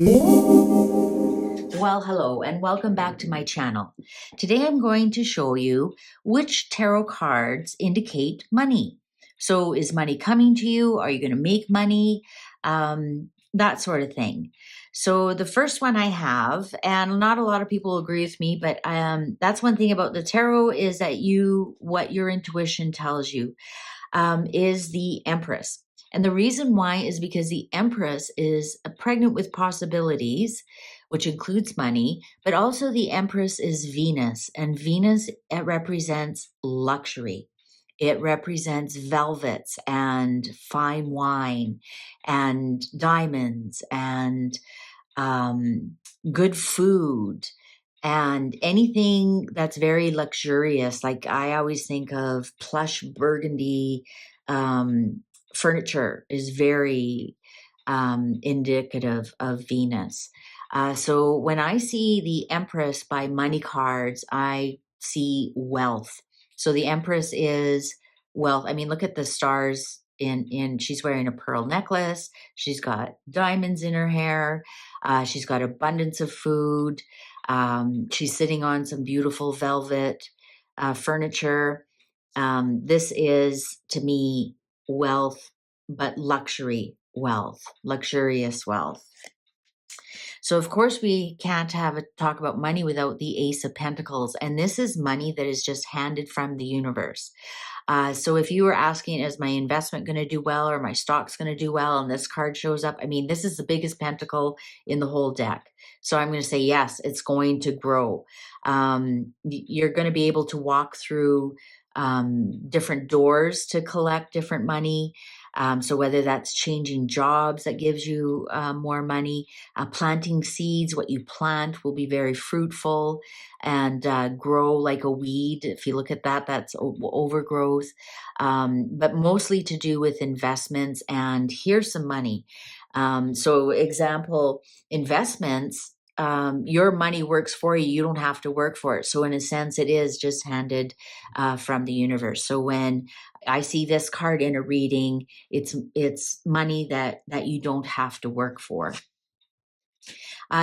Well, hello and welcome back to my channel. Today I'm going to show you which tarot cards indicate money. So is money coming to you? Are you going to make money? That sort of thing. So the first one I have, and not a lot of people agree with me, but that's one thing about the tarot is that what your intuition tells you is the Empress. And the reason why is because the Empress is pregnant with possibilities, which includes money, but also the Empress is Venus, and Venus it represents luxury. It represents velvets and fine wine and diamonds and good food and anything that's very luxurious. Like I always think of plush burgundy furniture is very indicative of Venus. So when I see the Empress by money cards, I see wealth. So the Empress is wealth. I mean, look at the stars she's wearing a pearl necklace. She's got diamonds in her hair. She's got abundance of food. She's sitting on some beautiful velvet furniture. This is, to me, wealth, but luxury wealth, luxurious wealth. So, of course, we can't talk about money without the Ace of Pentacles. And this is money that is just handed from the universe. So if you were asking, is my investment going to do well or my stock's going to do well, and this card shows up, I mean, this is the biggest pentacle in the whole deck. So I'm going to say, yes, it's going to grow. You're going to be able to walk through different doors to collect different money. So whether that's changing jobs that gives you more money, planting seeds, what you plant will be very fruitful and grow like a weed. If you look at that, that's overgrowth, but mostly to do with investments. And here's some money. So example, investments, your money works for you. You don't have to work for it. So in a sense, it is just handed from the universe. So when I see this card in a reading, it's money that you don't have to work for.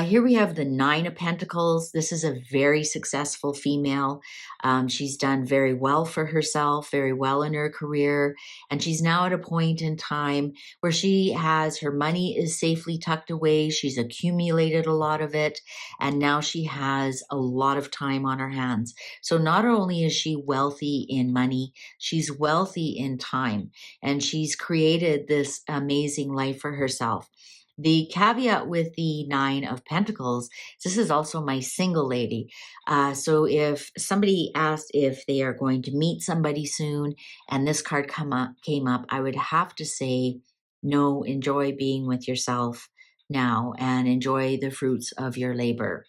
Here we have the Nine of Pentacles. This is a very successful female. She's done very well for herself, very well in her career, and she's now at a point in time where her money is safely tucked away. She's accumulated a lot of it, and now she has a lot of time on her hands. So not only is she wealthy in money, she's wealthy in time, and she's created this amazing life for herself. The caveat with the Nine of Pentacles, this is also my single lady. So if somebody asked if they are going to meet somebody soon and this card came up, I would have to say, no, enjoy being with yourself now and enjoy the fruits of your labor.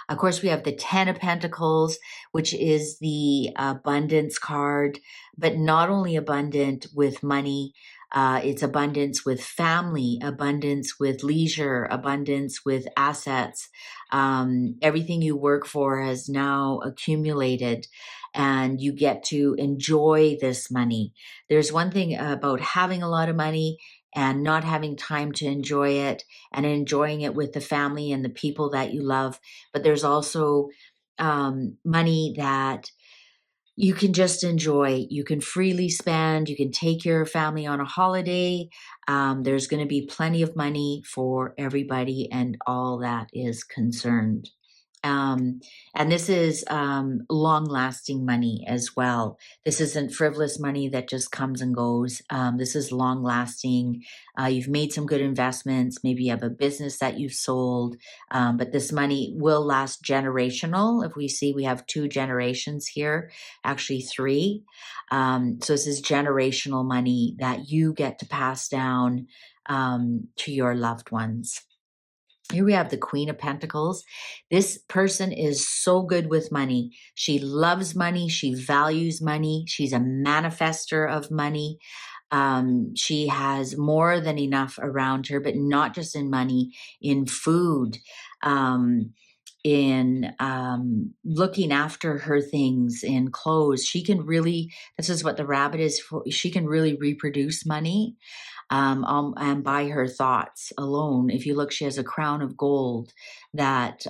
Of course, we have the Ten of Pentacles, which is the abundance card, but not only abundant with money, it's abundance with family, abundance with leisure, abundance with assets. Everything you work for has now accumulated and you get to enjoy this money. There's one thing about having a lot of money and not having time to enjoy it and enjoying it with the family and the people that you love. But there's also money that you can just enjoy. You can freely spend. You can take your family on a holiday. There's going to be plenty of money for everybody and all that is concerned. And this is long-lasting money as well. This isn't frivolous money that just comes and goes. This is long-lasting. You've made some good investments. Maybe you have a business that you've sold, but this money will last generational. If we have 2 generations here, actually 3. So this is generational money that you get to pass down to your loved ones. Here we have the Queen of Pentacles. This person is so good with money. She loves money. She values money. She's a manifester of money. She has more than enough around her, but not just in money, in food, in looking after her things, in clothes. She can really, this is what the rabbit is for, she can really reproduce money. and by her thoughts alone. If you look, she has a crown of gold that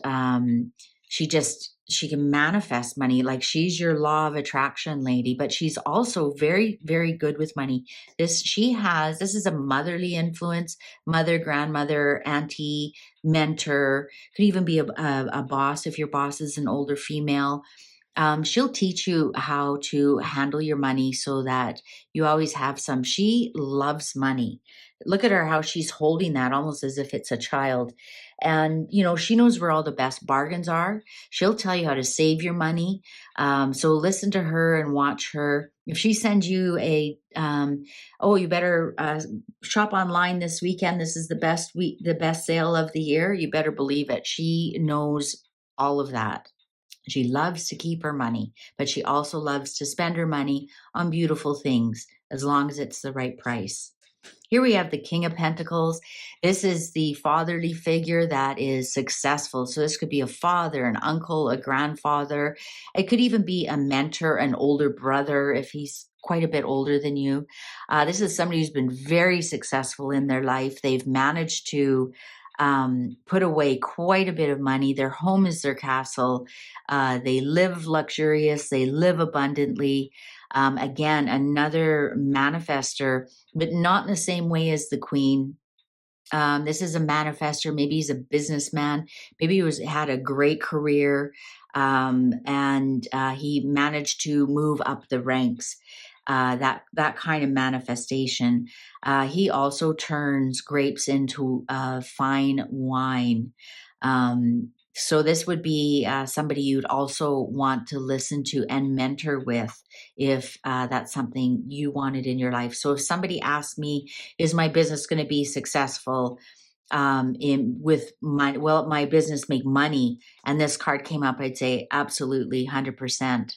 she can manifest money. Like, she's your law of attraction lady, but she's also very, very good with money. This is a motherly influence, mother, grandmother, auntie, mentor, could even be a boss if your boss is an older female. She'll teach you how to handle your money so that you always have some. She loves money. Look at her, how she's holding that almost as if it's a child. And, she knows where all the best bargains are. She'll tell you how to save your money. So listen to her and watch her. If she sends you oh, you better shop online this weekend. This is the best sale of the year. You better believe it. She knows all of that. She loves to keep her money, but she also loves to spend her money on beautiful things as long as it's the right price. Here we have the King of Pentacles. This is the fatherly figure that is successful. So this could be a father, an uncle, a grandfather. It could even be a mentor, an older brother if he's quite a bit older than you. This is somebody who's been very successful in their life. They've managed to put away quite a bit of money. Their home is their castle. They live luxurious. They live abundantly. Again, another manifester, but not in the same way as the Queen. This is a manifester. Maybe he's a businessman. Maybe he had a great career, and he managed to move up the ranks. That kind of manifestation. He also turns grapes into fine wine. So this would be somebody you'd also want to listen to and mentor with if that's something you wanted in your life. So if somebody asked me, is my business going to be successful? Will my business make money? And this card came up, I'd say absolutely 100%.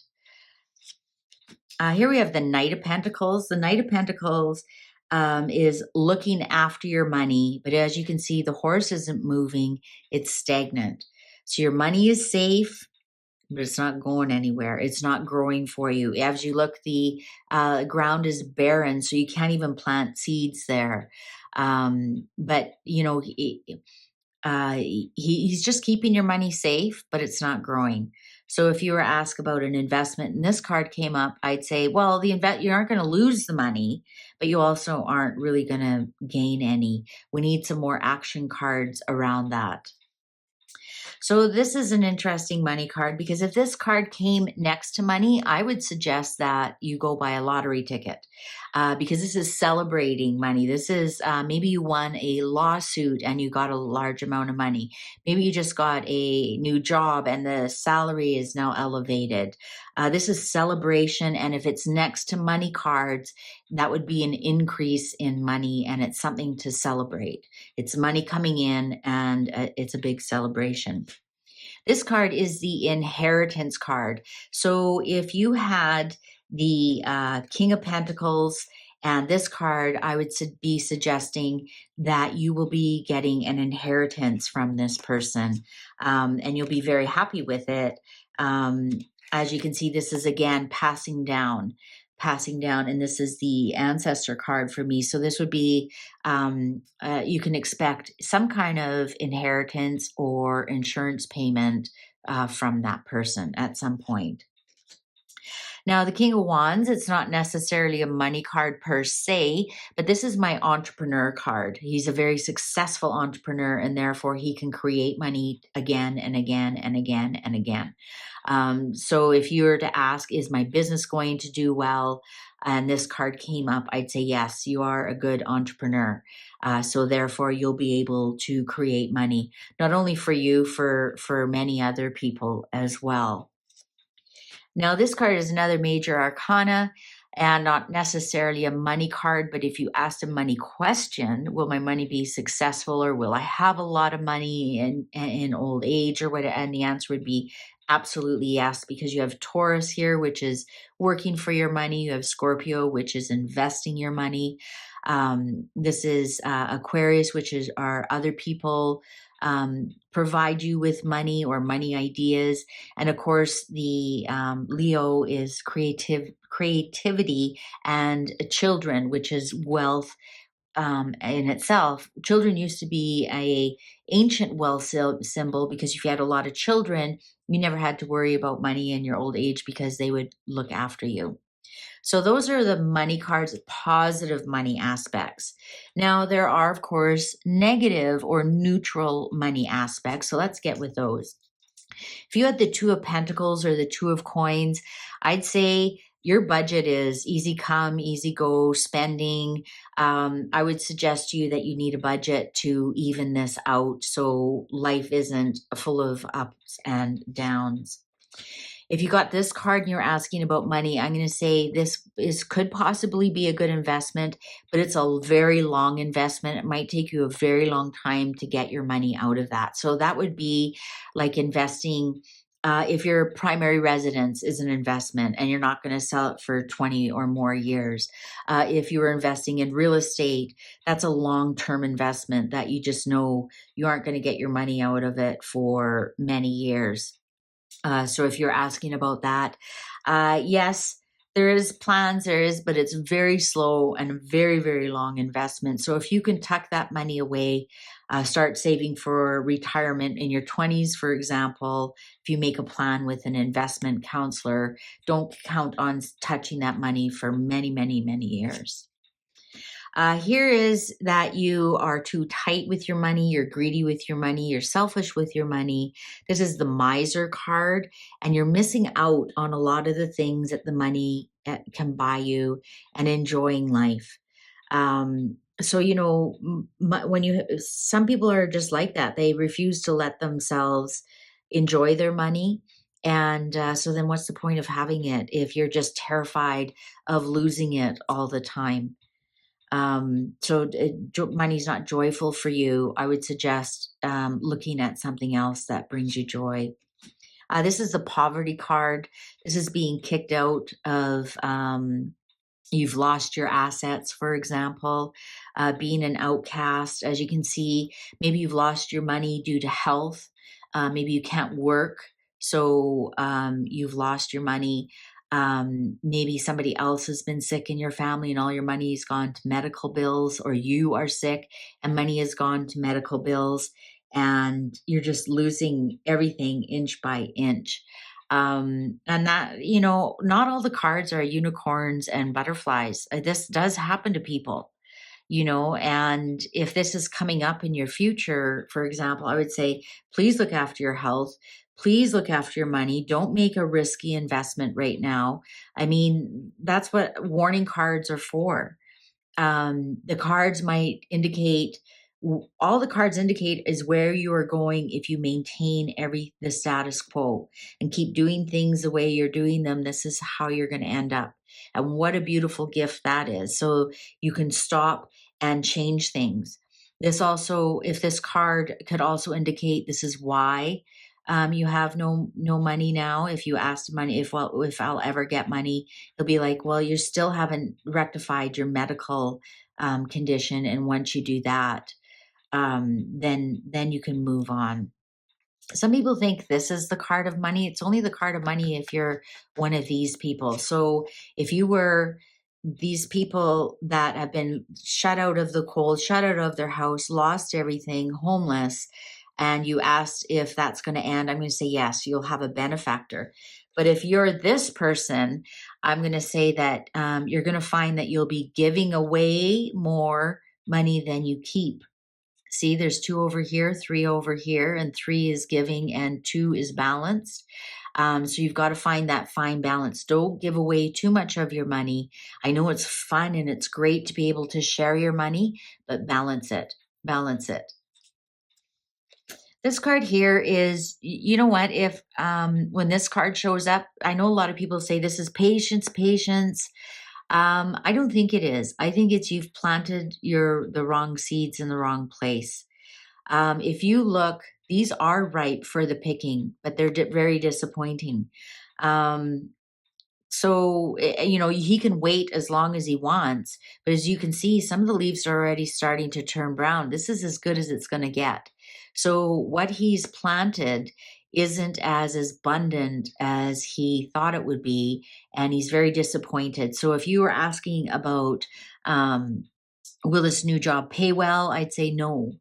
Here we have the Knight of Pentacles. The Knight of Pentacles is looking after your money, but as you can see, the horse isn't moving, it's stagnant. So your money is safe, but it's not going anywhere. It's not growing for you. As you look, the ground is barren, so you can't even plant seeds there. But, he's just keeping your money safe, but it's not growing. So if you were asked about an investment and this card came up, I'd say, well, you aren't going to lose the money, but you also aren't really going to gain any. We need some more action cards around that. So this is an interesting money card because if this card came next to money, I would suggest that you go buy a lottery ticket because this is celebrating money. This is maybe you won a lawsuit and you got a large amount of money. Maybe you just got a new job and the salary is now elevated. This is celebration. And if it's next to money cards, that would be an increase in money and it's something to celebrate. It's money coming in and it's a big celebration. This card is the inheritance card. So if you had the King of Pentacles and this card, I would be suggesting that you will be getting an inheritance from this person and you'll be very happy with it. As you can see, this is again passing down, and this is the ancestor card for me. So this would be, you can expect some kind of inheritance or insurance payment from that person at some point. Now, the King of Wands, it's not necessarily a money card per se, but this is my entrepreneur card. He's a very successful entrepreneur, and therefore he can create money again and again and again and again. So if you were to ask, is my business going to do well? And this card came up, I'd say, yes, you are a good entrepreneur. So therefore you'll be able to create money, not only for you, for many other people as well. Now, this card is another major arcana and not necessarily a money card, but if you asked a money question, will my money be successful or will I have a lot of money in old age or what? And the answer would be absolutely yes, because you have Taurus here, which is working for your money. You have Scorpio, which is investing your money. This is Aquarius, which is our other people provide you with money or money ideas. And of course, the Leo is creativity and children, which is wealth, in itself, children used to be a ancient wealth symbol, because if you had a lot of children, you never had to worry about money in your old age because they would look after you. So those are the money cards, positive money aspects. Now, there are, of course, negative or neutral money aspects. So let's get with those. If you had the Two of Pentacles or the Two of Coins, I'd say your budget is easy come, easy go spending. I would suggest to you that you need a budget to even this out so life isn't full of ups and downs. If you got this card and you're asking about money, I'm going to say this could possibly be a good investment, but it's a very long investment. It might take you a very long time to get your money out of that. So that would be like investing. If your primary residence is an investment and you're not going to sell it for 20 or more years, if you were investing in real estate, that's a long-term investment that you just know you aren't going to get your money out of it for many years. So if you're asking about that, yes, there is plans, but it's very slow and a very, very long investment. So if you can tuck that money away, start saving for retirement in your 20s, for example, if you make a plan with an investment counselor, don't count on touching that money for many, many, many years. Here is that you are too tight with your money, you're greedy with your money, you're selfish with your money. This is the miser card, and you're missing out on a lot of the things that the money can buy you and enjoying life. So, you know, some people are just like that. They refuse to let themselves enjoy their money. And so then what's the point of having it if you're just terrified of losing it all the time? So money's not joyful for you. I would suggest looking at something else that brings you joy. This is the poverty card. This is being kicked out of, you've lost your assets, for example, being an outcast. As you can see, maybe you've lost your money due to health. Maybe you can't work, so you've lost your money. Maybe somebody else has been sick in your family and all your money has gone to medical bills, or you are sick and money has gone to medical bills, and you're just losing everything inch by inch. And that, you know, not all the cards are unicorns and butterflies. This does happen to people, you know, and if this is coming up in your future, for example, I would say, please look after your health. Please look after your money. Don't make a risky investment right now. I mean, that's what warning cards are for. The cards might indicate, all the cards indicate is where you are going if you maintain the status quo and keep doing things the way you're doing them. This is how you're going to end up. And what a beautiful gift that is. So you can stop and change things. This also, if this card could also indicate this is why you have no money now. If you ask money, if I'll ever get money, they'll be like, well, you still haven't rectified your medical condition, and once you do that, then you can move on. Some people think this is the card of money. It's only the card of money if you're one of these people. So if you were these people that have been shut out of the cold, shut out of their house, lost everything, homeless, and you asked if that's going to end, I'm going to say yes, you'll have a benefactor. But if you're this person, I'm going to say that you're going to find that you'll be giving away more money than you keep. See, there's 2 over here, 3 over here, and 3 is giving and 2 is balanced. So you've got to find that fine balance. Don't give away too much of your money. I know it's fun and it's great to be able to share your money, but balance it. Balance it. This card here is, you know what, if when this card shows up, I know a lot of people say this is patience, patience. I don't think it is. I think it's you've planted the wrong seeds in the wrong place. If you look, these are ripe for the picking, but they're very disappointing. So, you know, he can wait as long as he wants, but as you can see, some of the leaves are already starting to turn brown. This is as good as it's going to get. So what he's planted isn't as abundant as he thought it would be, and he's very disappointed. So if you were asking about Will this new job pay well? I'd say no.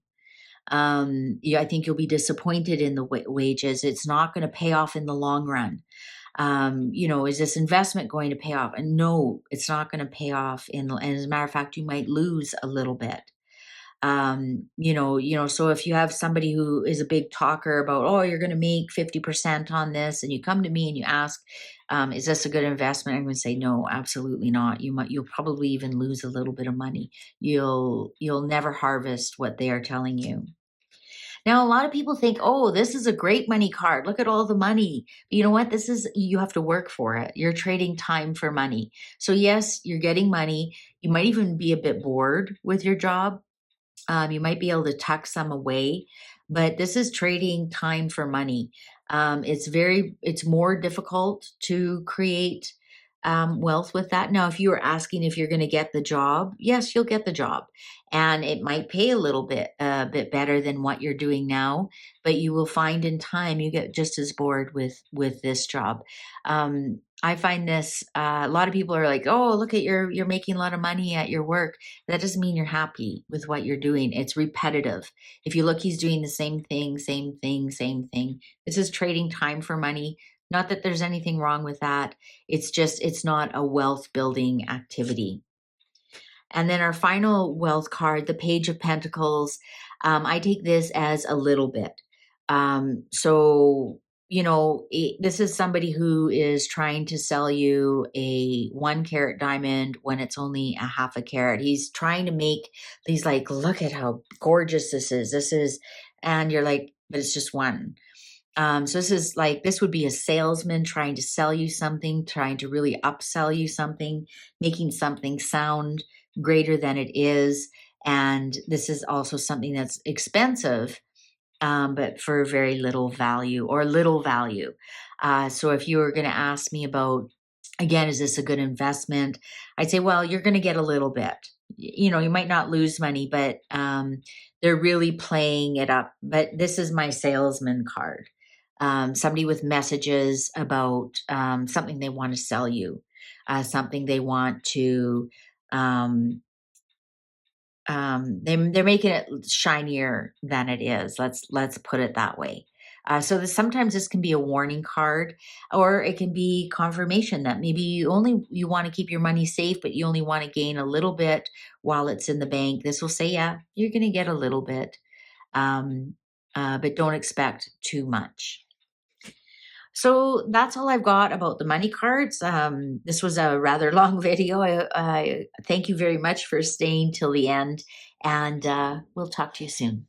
Yeah, I think you'll be disappointed in the wages. It's not going to pay off in the long run. Is this investment going to pay off? And no, it's not going to pay off. And as a matter of fact, you might lose a little bit. So if you have somebody who is a big talker about, oh, you're going to make 50% on this, and you come to me and you ask, is this a good investment? I'm going to say, no, absolutely not. You'll probably even lose a little bit of money. You'll never harvest what they are telling you. Now, a lot of people think, oh, this is a great money card. Look at all the money. But you know what? You have to work for it. You're trading time for money. So yes, you're getting money. You might even be a bit bored with your job. You might be able to tuck some away, but this is trading time for money. It's more difficult to create wealth with that. Now, if you were asking if you're going to get the job, yes, you'll get the job, and it might pay a little bit, better than what you're doing now. But you will find in time you get just as bored with this job. I find this. A lot of people are like, "Oh, look at you're making a lot of money at your work." That doesn't mean you're happy with what you're doing. It's repetitive. If you look, he's doing the same thing, same thing, same thing. This is trading time for money. Not that there's anything wrong with that. It's not a wealth building activity. And then our final wealth card, the Page of Pentacles, I take this as a little bit. This is somebody who is trying to sell you a 1 carat diamond when it's only a half a carat. He's trying to make these like, look at how gorgeous this is. And you're like, but it's just one. So this would be a salesman trying to sell you something, trying to really upsell you something, making something sound greater than it is. And this is also something that's expensive, but for very little value or little value. So if you were going to ask me about, again, is this a good investment? I'd say, well, you're going to get a little bit. You might not lose money, but they're really playing it up. But this is my salesman card. Somebody with messages about something they want to sell you, something they want to. They're making it shinier than it is. Let's put it that way. So sometimes this can be a warning card, or it can be confirmation that maybe you want to keep your money safe, but you only want to gain a little bit while it's in the bank. This will say, yeah, you're going to get a little bit, but don't expect too much. So that's all I've got about the money cards. This was a rather long video. I thank you very much for staying till the end, and we'll talk to you soon.